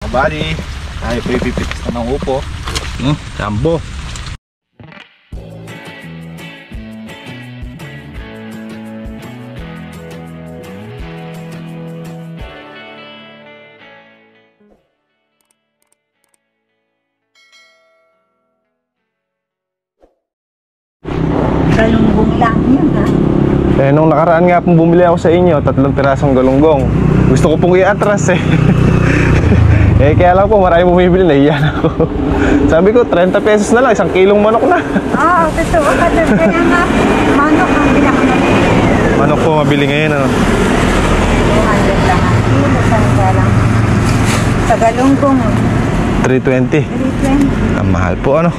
kabady, tayo po ipipitas na ng upo. Jumbo. Galunggong lang yun, ha? Eh, nung nakaraan nga pong bumili ako sa inyo, 3 pirasong galunggong. Gusto ko pong i-atras eh. Eh, kaya lang po, marami bumibili, nahiyan ako. Sabi ko, 30 pesos na lang, 1 kilong manok na. Totoo ka doon. Kaya nga, manok ang pinakamabili. Manok po mabili ngayon, ano? 200 lang ang kilo, saan lang. Sa galunggong, 320. 320. Ang mahal po, ano?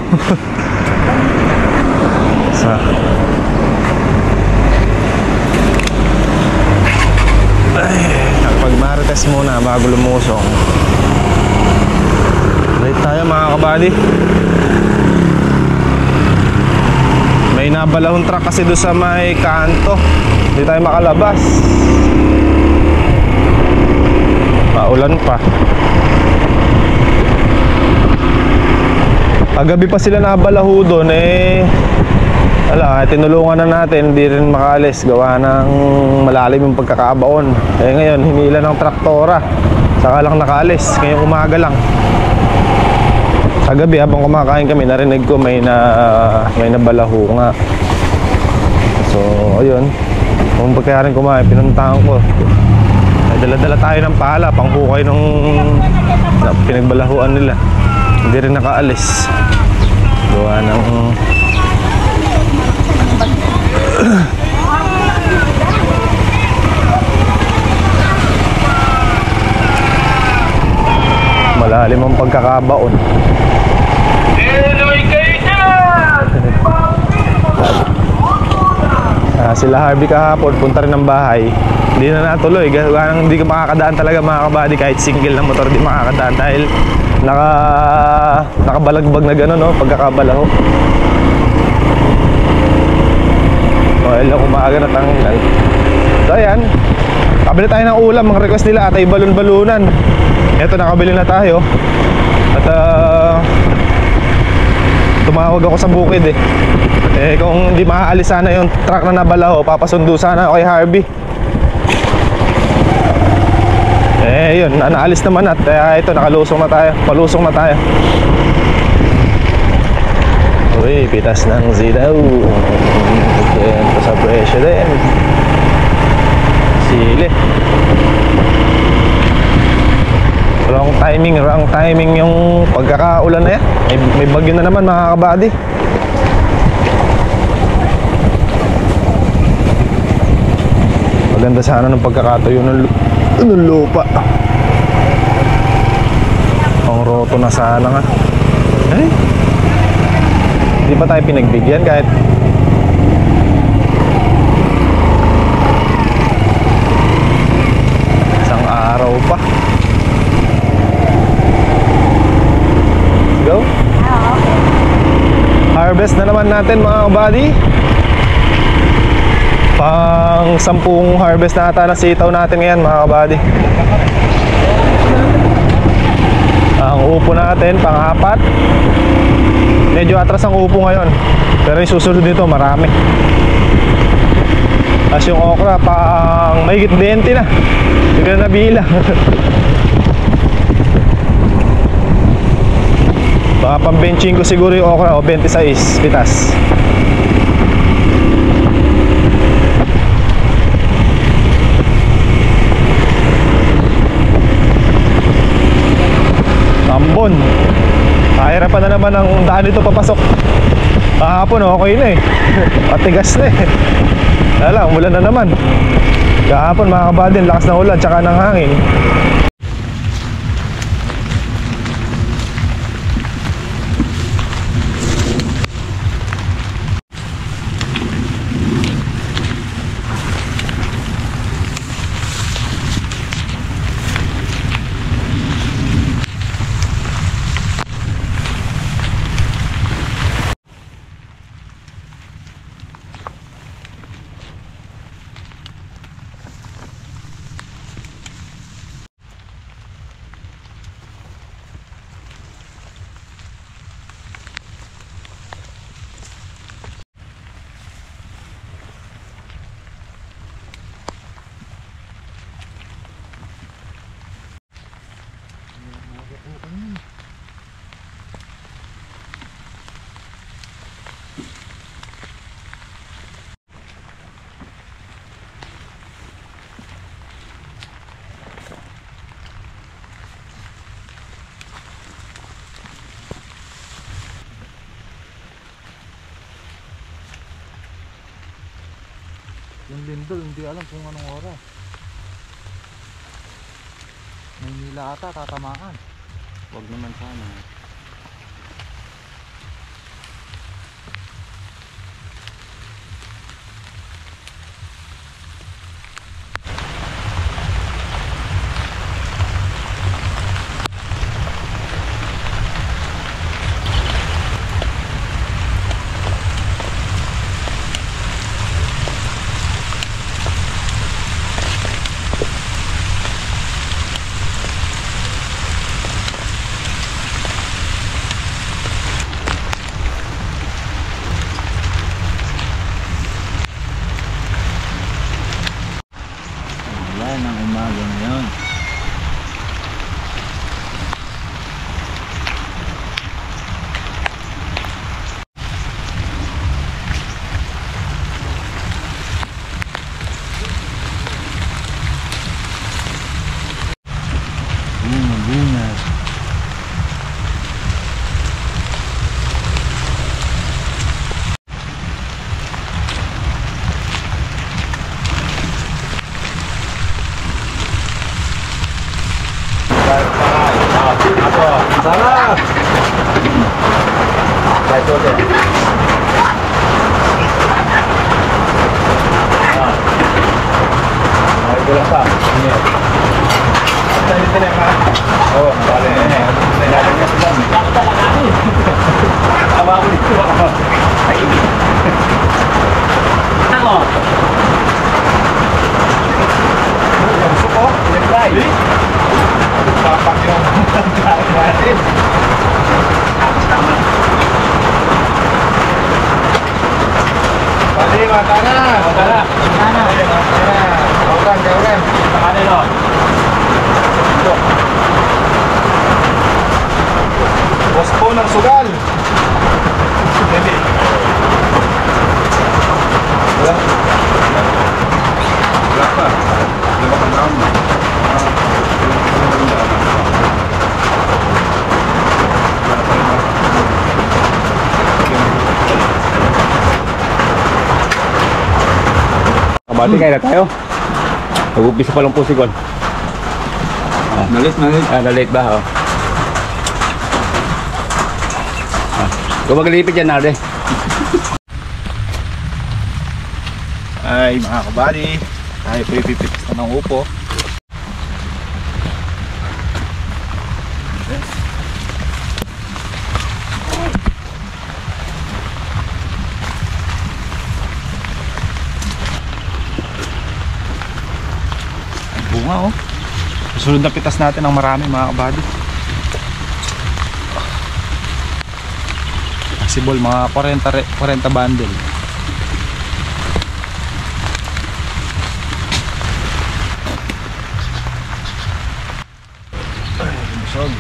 Pag-marites muna bago lumusong. Late tayo mga kabady. May nabalahong truck kasi doon sa may kanto. Hindi tayo makalabas. Paulan pa. Kagabi pa sila nabalaho doon eh. Wala, tinulungan na natin, hindi rin makaalis gawa ng malalim yung pagkakabaon. Eh ngayon, hinila ng traktora, saka lang nakaalis, ngayong umaga lang. Sa gabi habang kumakain kami, narinig ko may nabalaho nga. So, ayun, kung pagkaya rin kumain, pinuntahan ko. Dala-dala tayo ng pala, panghukay nung pinagbalahuan nila. Hindi rin nakaalis gawa ng malalim ang pagkakabaon. Sila Harvey kahapon, punta rin ng bahay. Hindi na natuloy, hindi ka makakadaan talaga mga kabady. Kahit single na motor di makakadaan dahil nakabalagbag na gano'n, no? Pagkakabalaho. Ilang umaga na tanggal. So ayan, kabili tayo ng ulam. Ang request nila atay balon-balunan. Eto, nakabili na tayo. At tumawag ako sa bukid eh. Eh kung hindi maaalis sana yung truck na nabalaho, papasundo sana ako kay Harvey. Eh yun, naalis naman at ito, nakalusong na tayo. Palusong na tayo. Uy, pitas ng zidaw. Ito sa presyo din. Sili. Wrong timing yung pagkakaulan na yan. May bagyo na naman mga kabady. Maganda sana ng pagkakatayo ng lupa. Pang roto na sana nga. Hindi pa tayo pinagbigyan kahit isang araw pa. Go. Harvest na naman natin mga kabady. Pang 10 harvest na ata na sitaw natin ngayon mga kabady. Ang upo natin pang-4. Medyo atras ang upo ngayon, pero yung susunod nito marami. Tapos yung okra pang mahigit 20 na. Hindi ko na nabilang. Baka pang benching ko siguro yung okra o 26 pitas. Ambon. Kahirapan na naman ang daan dito papasok. Kahapon okay na eh. Matigas na eh. Wala, umulan na naman. Kahapon mga kabady, lakas ng ulan tsaka ng hangin. Yung lindol, hindi alam kung anong oras. Maynila ata, tatamaan. Huwag naman sana. Wala ng umaga ngayon. Bungas. Sarap! Kahit ulit. Ay, kulang pa. Hindi. Tayo din ha? Oo, bali. Nalalang niya sila. Bakit talaga kami? Tama ko dito ako. Ay, ano? Gusto ko? Nag-try. Papak yung pagkain natin. Tama. Pwede, mata na. Mata na. Mata na. Kauran, kauran. Mata na, no? Ito. Boss po ng sugal. Hindi. Wala. Wala pa. Wala pa brown. Kabati kaya na tayo. Nag-upisa pa lang po si Gon. Nalit. Nalit ba? Oh. Kung maglipid yan natin. Ay mga kabady, tayo po ipipitis na ng upo. Bunga oh. Susunod na pitas natin ng marami mga kabady. Possible mga 40 bundle. Busog.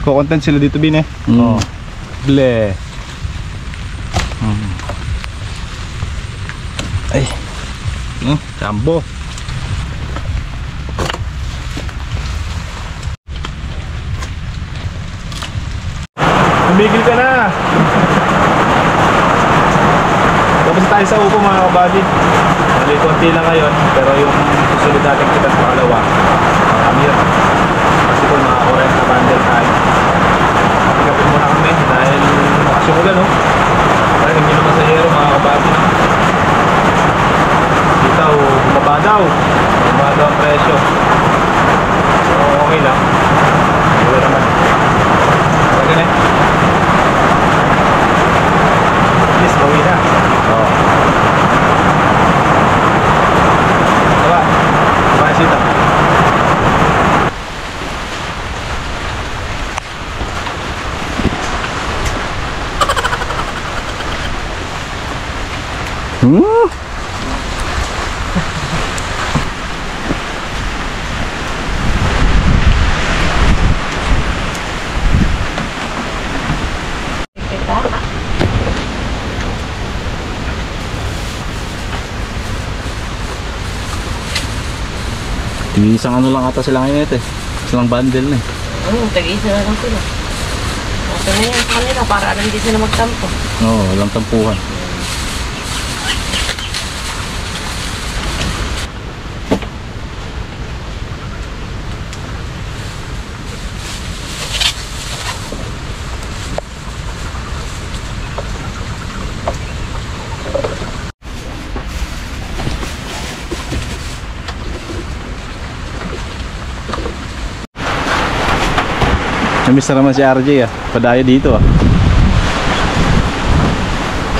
Ko-content sila dito bin eh. Oh. Ble. Ay. Jumbo. Tumigil ka na. Tapos tayo sa upo mga kabady. Mali konti lang ngayon, pero yung susunod natin kita sa pangalawa, marami yun. Kasi kung Hmm? Kita. Isang ano lang ata sila ngayon ito eh. Isang bundle na eh. Tag-isa na lang sila. Okay na yan sa kanila para lang hindi sila magtampo. Oo, walang tampuhan. Namiss na naman si RJ ah. Padayo dito ah.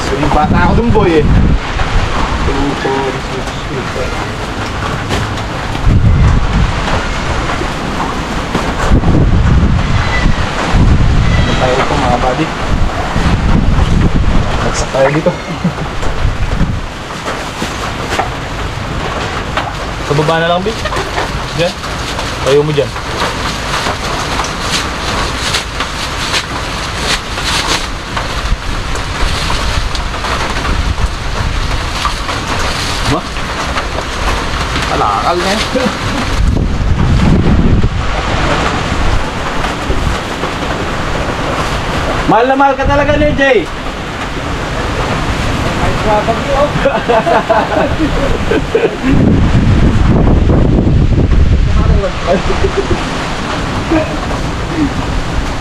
So, yung bata ako dun boy eh. Ano tayo ito mga buddy? Nagsak tayo dito. Sa baba na lang, Bill. Diyan. Tayo mo dyan. Ba? Alakal na eh. Mahal na mahal ka talaga ni Jay.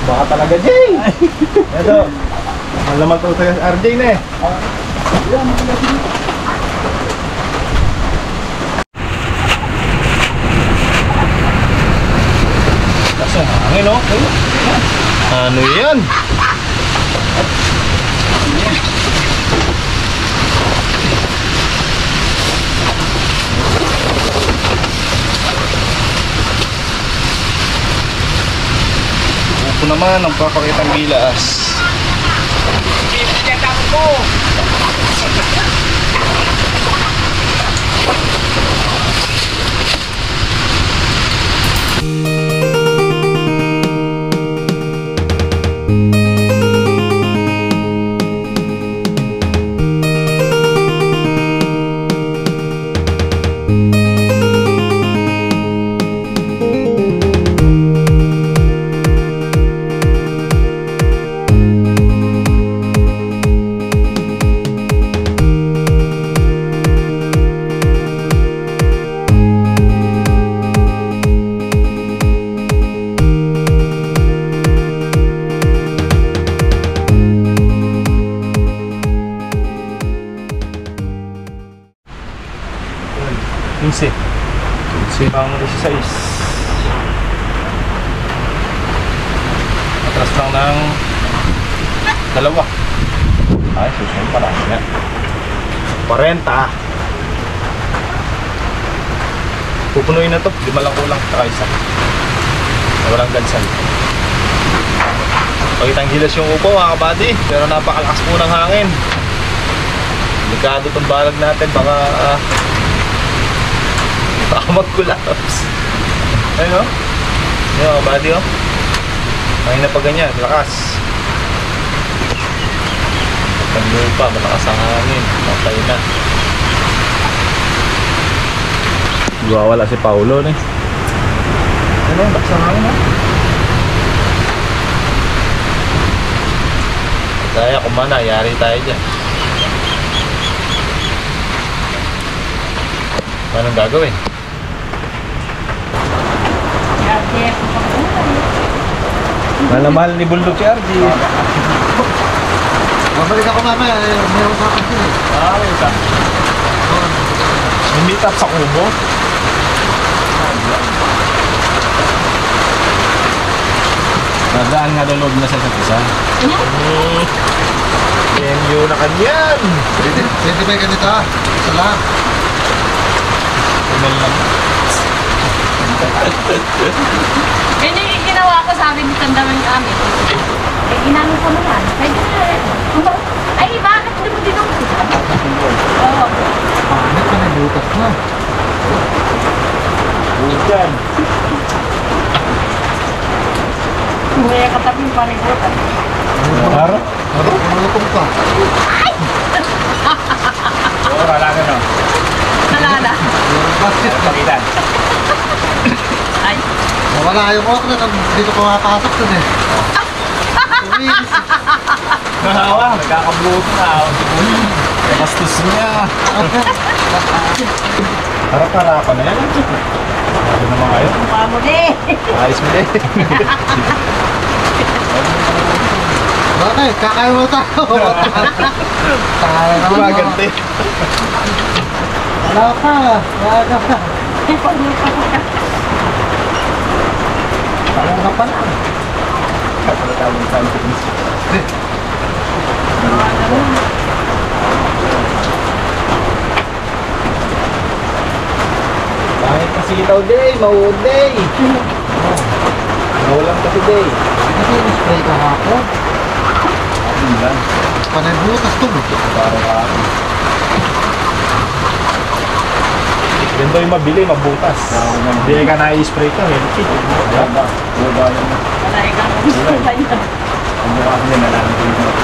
Baka talaga Jay. Ito. Malaman ko sa RJ na eh. Kasi ang hangin, oh. Ano yan? Upo naman ang papakitang bilas. Pinsi. Pang 16. Atras lang ng dalawa. Ay, susunod pa lang. 40. Pupunuin na to. 5 lang kulang. Saka isa. Walang gansan. Pagitang gilas yung upo mga kabady. Pero napakalakas po ng hangin. Delikado itong balag natin. Baka mag-collapse. Ayun o. Ayun mga kabady o. Mahina pa ganyan. Lakas. Ang lupa. Malakas ang hangin. Patay na. Wala si Paulo na eh. Ano? Lakas ang hangin o. Kaya kumana. Yari tayo dyan. Anong gagawin? Mahal na mahal ni Bulldog si RJ. Mabalik ako mamaya, meron sa akin sila. Wait lang. May meet up sa Kubo? Nadaan nga daw loob na sa isa't isa. MU na kanyan. Pwede ba yung ganito ah? Isa lang. Email lang. Yun yung ginawa ko sa amin ni Tandamang amin. Eh, ginamit ko naman. Pwede na rin. Ay, bakit hindi mo dinong? Oo. Pangit ka na butas na. Bukan. May katabi pa rin ko. Haro? Malutong pa. Oo, kailangan no. Nalala. Basket ka. Pakitan. Ay. Wala yung okra na dito ko makapasok dun eh. Umiinis. Nahawa. Nagkakabuto na ako. Bastos niya. Harap-harapan na yan. Ano naman kayo? Mukha mo din. Ayos mo din. Bakit? Kakain mo tayo. Tayo naman. Gumaganti. Wala ka. Wala ka. Wala ka pa na. Kapatawang something. Bakit kasi itaw day? Mauod day. Maulang kasi day. Kasi in-spray ka hapon. Atin lang. Panay butas to. Para ka. Ganda yung mabili, mabutas. Hindi ka na-i-spray ka, healthy. Ayan ba? Wala yan. Wala ikang kumain. Ang mukha ko yan, alam ko yun.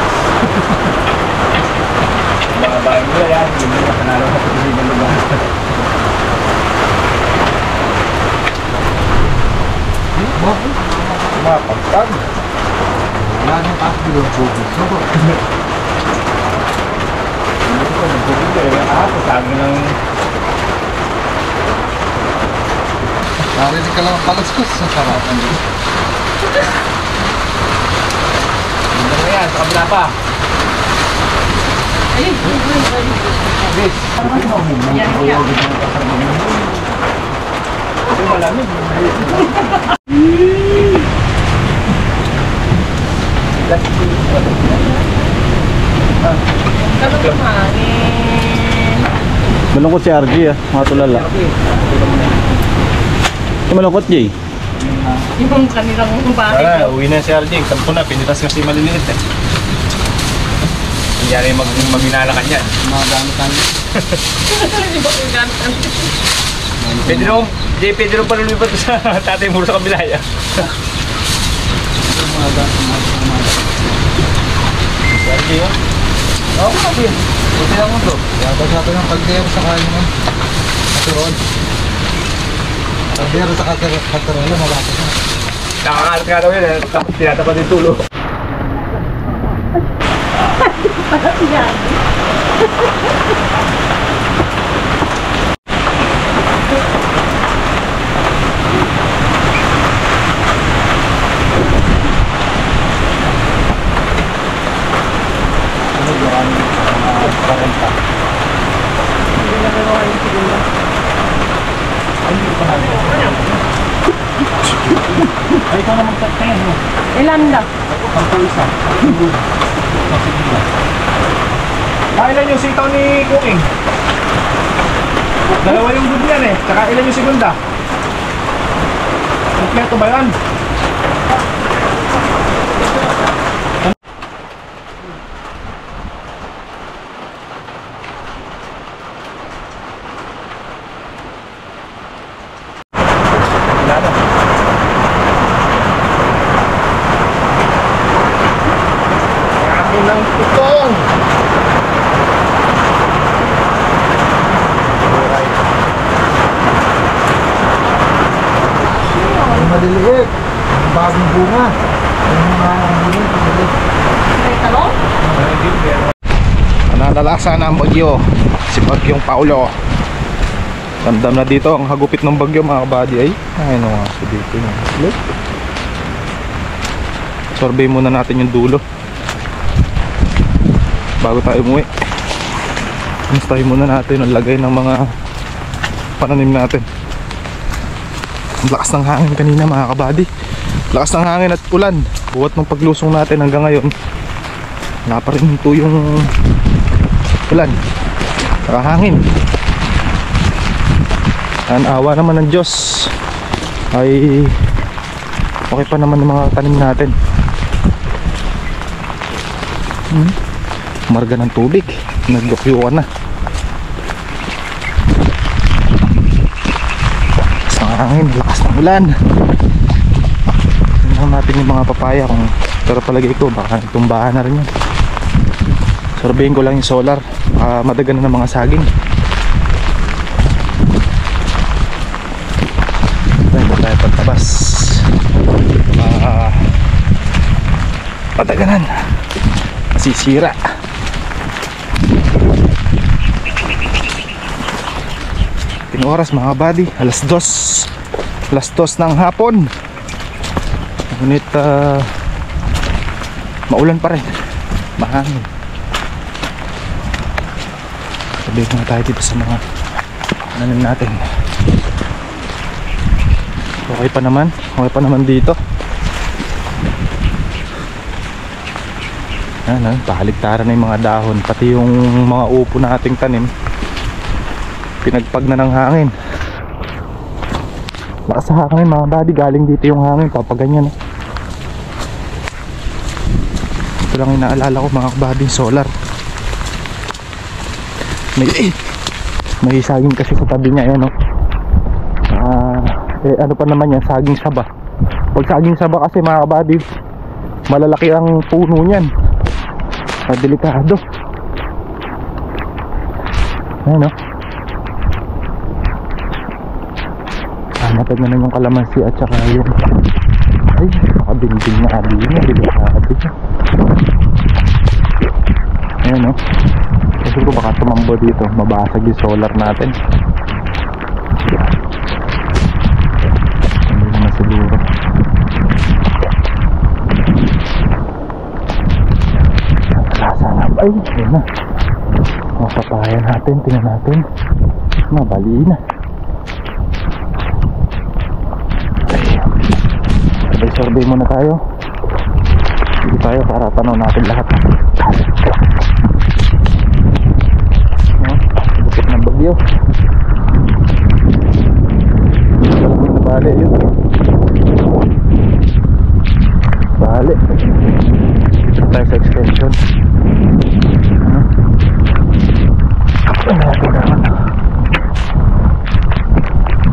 Mga bahay mo yan, hindi mo kanalo ka sa pinig ng lugar. Bakit? Mapagtag. Wala nang taas bilog butas. Hindi ko, nagpupunta eh. Pasagin ng... Narinig ka lang ang palaskus sa sarapan dito. Hindi na yan, sa kabila pa. Ay, Bis. yan yan. Kasi malamig. Kalong kumain. Malungkot si RG mga tulala. Malungkot Jay. Yung kanilang bahay. Tara, uwi na si RJ. Sampo na, pinitas kasi maliliit eh. Nangyari maginala ka niyan. Mga gamit namin. Hindi ba kung gamit ang Pwede nung, Jay, pwede nung palulipat sa tatay mo sa kabila yan. Mga gamit. Si RJ yun? Oo, kasi. Buti lang mo to. Yata sa atin ang kaldero sa kain mo. Katerol. Kaldero sa katerol. Malapit na. Nakakalat nga daw yun eh. Tapos tinatapat yung tulo. Ay, ikaw na magtatingin mo. ilan daw? Sampu isa. Ilan yung sitaw ni Kuking? Dalawa yung good yan eh. Tsaka ilan yung segunda? Kompleto ba yan? Wala na. Akin ng pitong. Maliliit. Bagong bunga. Yung mga maliliit. May talong? Nanalasa na ang bagyo. Si Bagyong Paulo. Damdam na dito ang hagupit ng bagyo mga kabady. Ay ano nga so dito na. Look. Survey muna natin yung dulo bago tayo umuwi. Mustahin muna natin ang lagay ng mga pananim natin. Ang lakas ng hangin kanina mga kabady. Lakas ng hangin at ulan. Buhat ng paglusong natin hanggang ngayon wala pa rin ito yung ulan saka hangin. Ang awa naman ng Diyos ay okay pa naman ng mga tanim natin. Marga ng tubig. Nagyukyukan na. Lakas ng hangin, lakas ng ulan. Tingnan natin yung mga papaya kung pero palagay ko baka tumbahan na rin yan. Sorbehin ko lang yung solar. Madagan na ng mga saging. Tayo tayo pagtabas. Padaganan. Masisira. Oras mga buddy, alas 2 ng hapon. Ngunit maulan pa rin, mahangin. Sabihin nga tayo dito sa mga nanin natin. Okay pa naman dito. Pahaligtaran na yung mga dahon, pati yung mga upo nating tanim pinagpag na ng hangin. Lakas sa hangin mga buddy, galing dito yung hangin, papaganyan. Ito lang yung naalala ko mga buddy, solar. May saging kasi sa tabi niya, ayan, ano pa naman yan, saging saba. Pag saging saba kasi mga buddy, malalaki ang puno niyan, delikado. Ayan, matag na yung kalamansi at saka yung nakabinding na abi niya, delikado siya. Ayan, kasi ko baka tumambo dito, mabasag yung solar natin. Hindi naman siguro. Sana ba? Ayun na. Mapapaya natin, tingnan natin. Mabali na. Survey muna tayo. Sige tayo para tanaw natin lahat. Bukit ng bagyo. Malamig na bali yun. Bali. Dito tayo sa extension.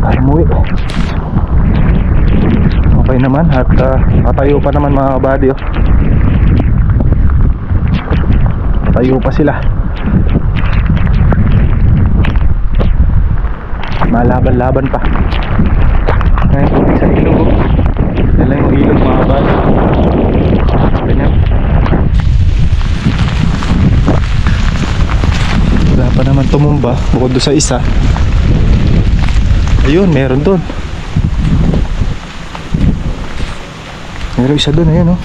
Tayo muwi. Okay naman at matayo pa naman mga kabady. Matayo pa sila. Malaban-laban pa. Ngayon tubig sa ilog. Yan lang yung ilog mga kabady. Ganyan. Wala pa naman tumumba bukod doon sa isa. Ayun, meron doon. Meron isa doon, ayun,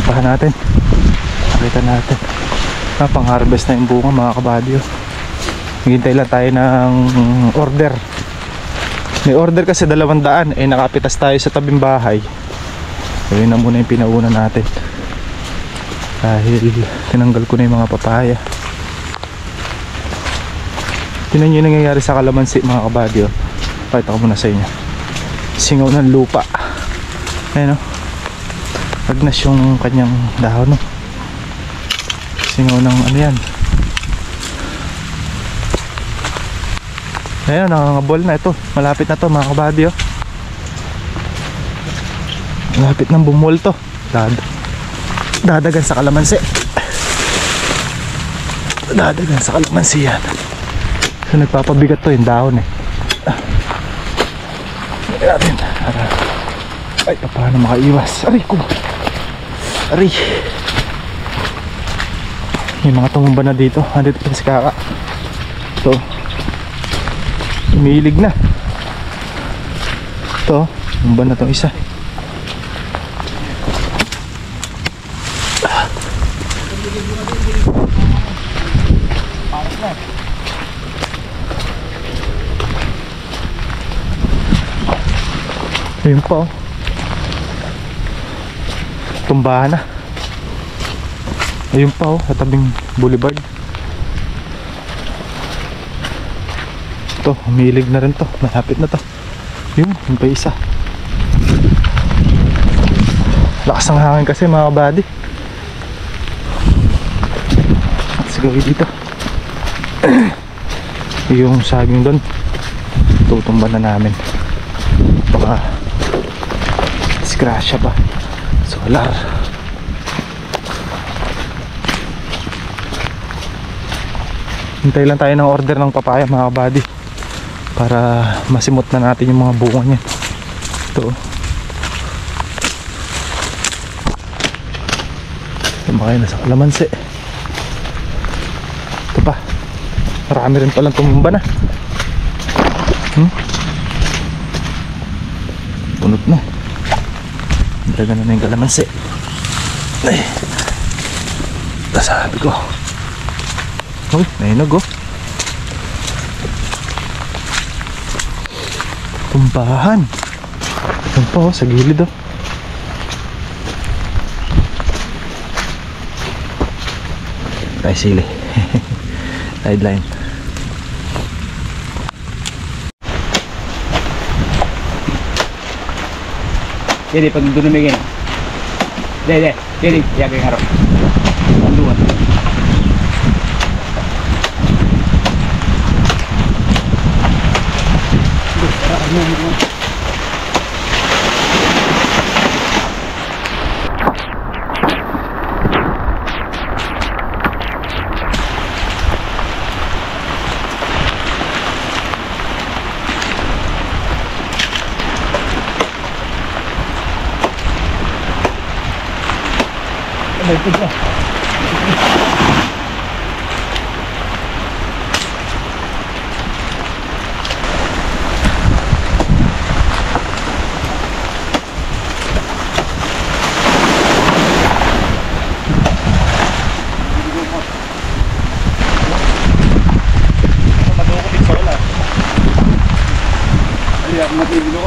Ipahan natin. Nakita natin. Pang-harvest na yung bunga mga kabady. Hintay lang tayo ng order. May order kasi 200. Nakapitas tayo sa tabing bahay. Ayun na muna yung pinauna natin. Dahil tinanggal ko na yung mga papaya. Tingnan nyo yung nangyayari sa kalamansi mga kabady. Pakita ko muna sa inyo. Singaw ng lupa. Ayan, agnas yung kanyang dahon, singaw ng ano yan. Ayan, nakangabol na ito. Malapit na to mga kabady. Malapit ng bumol to. Dadagan sa kalamansi. Dadagan sa kalamansi yan. So nagpapabigat to yung dahon natin. Ay, paano makaiwas? Aray ko. Aray. May mga tumumba na dito. Andito pa si Kaka. Ito. Umilig na. Ito. Tumumba na itong isa. Ayun pa, tumbahan na. Ayun pa, sa tabing boulevard. Ito, umilig na rin to. Malapit na to. Yun pa isa. Lakas ng hangin kasi mga buddy. Let's go dito. Yung saging doon tutumba na namin. Baka disgrasya ba. Solar. Hintay lang tayo ng order ng papaya mga buddy, para masimot na natin yung mga bunga niya. Ito. Tumakay na sa kalamansi. Ito pa. Marami rin palang tumumba na. Punot na. Draga na yung kalamansi. Ay. Nasabi ko. Uy, nainog oh. Tumpahan. Ito pa oh, sa gilid oh. Tayo sili. Sideline. Jadi pag doon namigin. Dede, yakin harap. Panduan.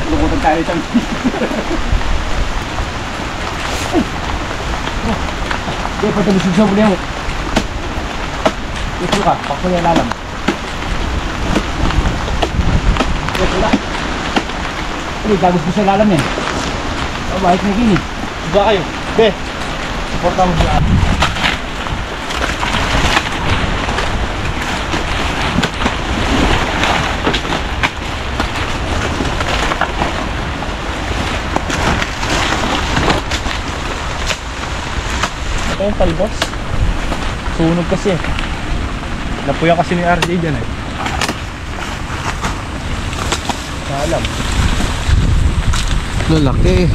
Lukutan tayo dyan. Hindi, patalusog mo niya. Ito ka, pakso niya lalam. Ito wala. Hindi, gagos mo sa lalam yan. O, bahit na gini. Diba kayo? Be, supporta mo siya. Ito yung talbos. Sunog kasi eh. Napuyan kasi ni RJ dyan eh. Alam. Lalaki.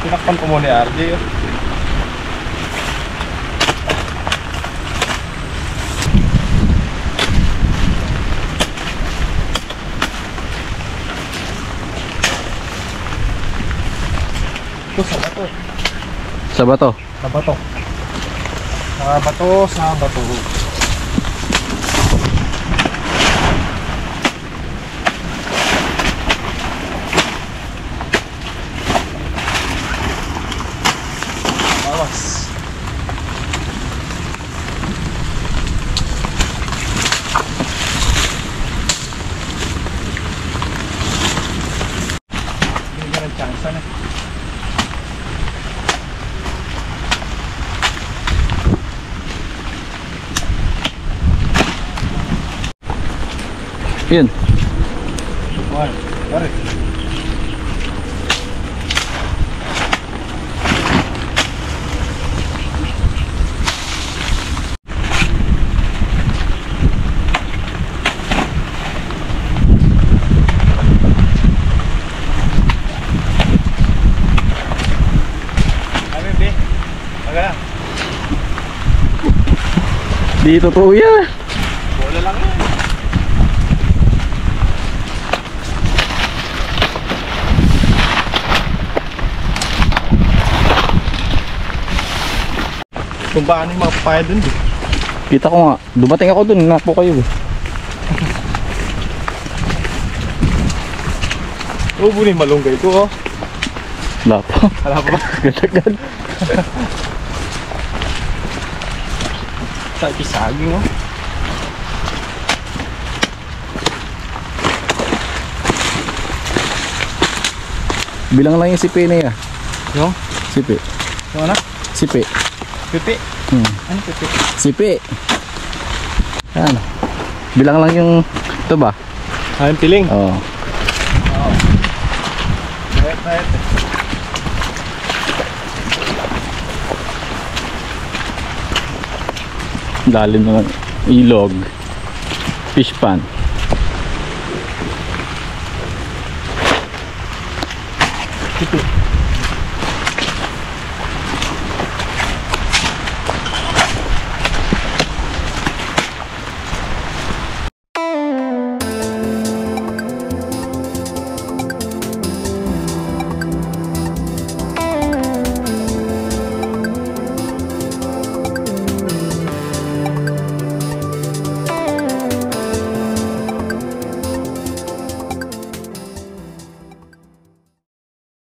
Tinakpan ko muna ni RJ oh. Ito sa bato. Sa bato? Sa bato. Sa bato, sa bato. Bawas. Hindi ka ng chance na. Yun. One, pare. Di totoo yan. Bola lang yan. Kung paano yung mga papaya dun eh. Kita ko nga. Dumating ako dun. Napo kayo eh. Oo, bunin malunggay ko oh. Wala pa. Wala pa ba? Gagad. Sa isaging oh. Bilang lang yung sipi na yan. Yung? Sipi. Yung ano? Sipi. Pipi. Ano pipi? Sipi. Yan. Bilang lang yung ito ba? Yung piling. Oo. Right. Lalim ng ilog. Fish pan. Pipi.